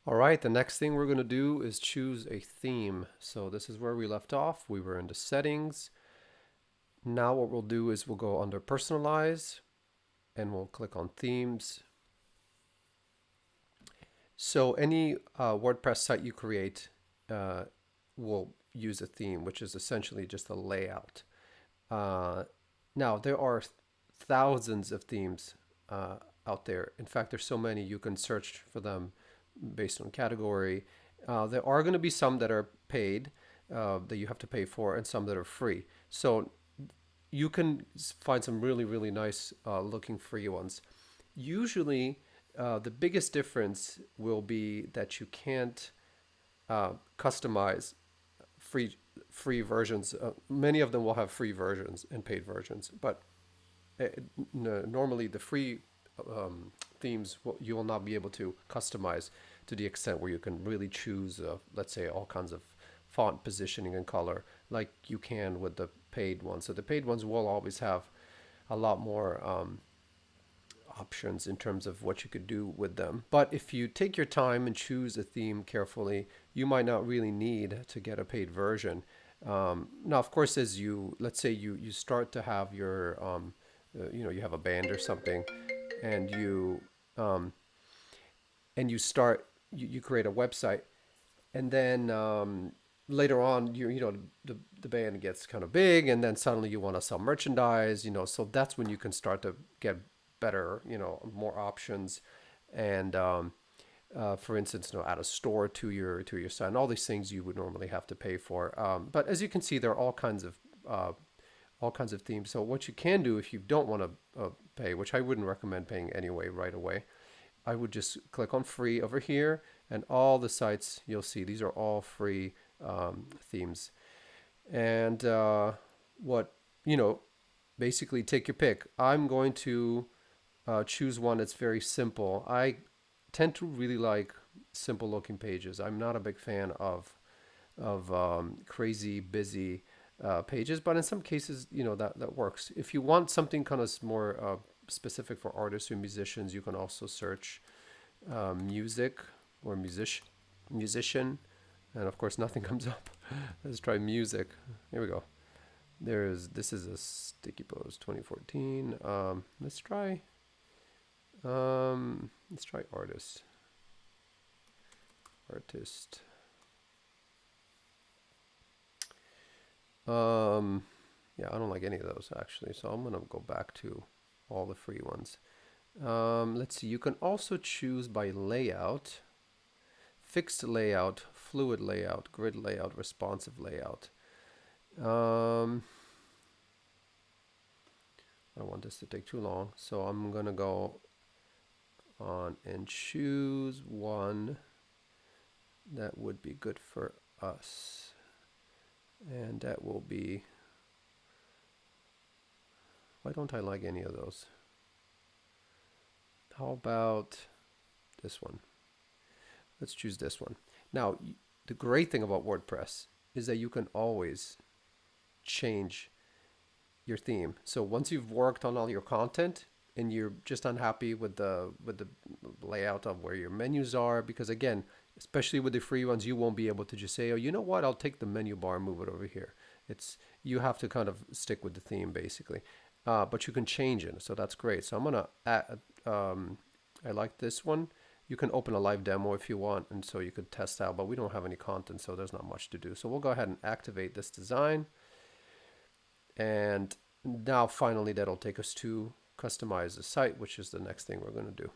All right, the next thing we're going to do is choose a theme. So this is where we left off. We were into settings. Now what we'll do is we'll go under personalize and we'll click on themes. So any WordPress site you create will use a theme, which is essentially just a layout. Now there are thousands of themes out there. In fact, there's so many you can search for them based on category. There are going to be some that are paid that you have to pay for, and some that are free. So you can find some really, really nice looking free ones. Usually, the biggest difference will be that you can't customize free versions. Many of them will have free versions and paid versions, but normally the free themes you will not be able to customize to the extent where you can really choose, let's say, all kinds of font positioning and color like you can with the paid ones. So the paid ones will always have a lot more options in terms of what you could do with them. But if you take your time and choose a theme carefully, you might not really need to get a paid version. Now, of course, as let's say you start to have your, you have a band or something, and you create a website, and then later on, the band gets kind of big, and then suddenly you want to sell merchandise, so that's when you can start to get better, more options, and for instance, add a store to your site, and all these things you would normally have to pay for. But as you can see, there are all kinds of themes. So what you can do if you don't want to pay, which I wouldn't recommend paying anyway right away, I would just click on free over here, and all the sites you'll see, these are all free themes. And basically take your pick. I'm going to choose one that's very simple. I tend to really like simple looking pages. I'm not a big fan of crazy busy pages, but in some cases, that works. If you want something kind of more specific for artists or musicians, you can also search music or musician, and of course nothing comes up. Let's try music. Here we go. This is a sticky pose 2014. Let's try artist. Yeah, I don't like any of those actually, so I'm gonna go back to all the free ones. Let's see, you can also choose by layout: fixed layout, fluid layout, grid layout, responsive layout. I don't want this to take too long, so I'm gonna go on and choose one that would be good for us, and that will be, why don't I like any of those? How about this one? Let's choose this one. Now, the great thing about WordPress is that you can always change your theme. So once you've worked on all your content and you're just unhappy with the layout of where your menus are, because again, especially with the free ones, you won't be able to just say, oh, you know what, I'll take the menu bar and move it over here. You have to kind of stick with the theme basically. But you can change it, so that's great. So I'm gonna add, I like this one. You can open a live demo if you want, and so you could test out, but we don't have any content, so there's not much to do. So we'll go ahead and activate this design. And now finally that'll take us to customize the site, which is the next thing we're going to do.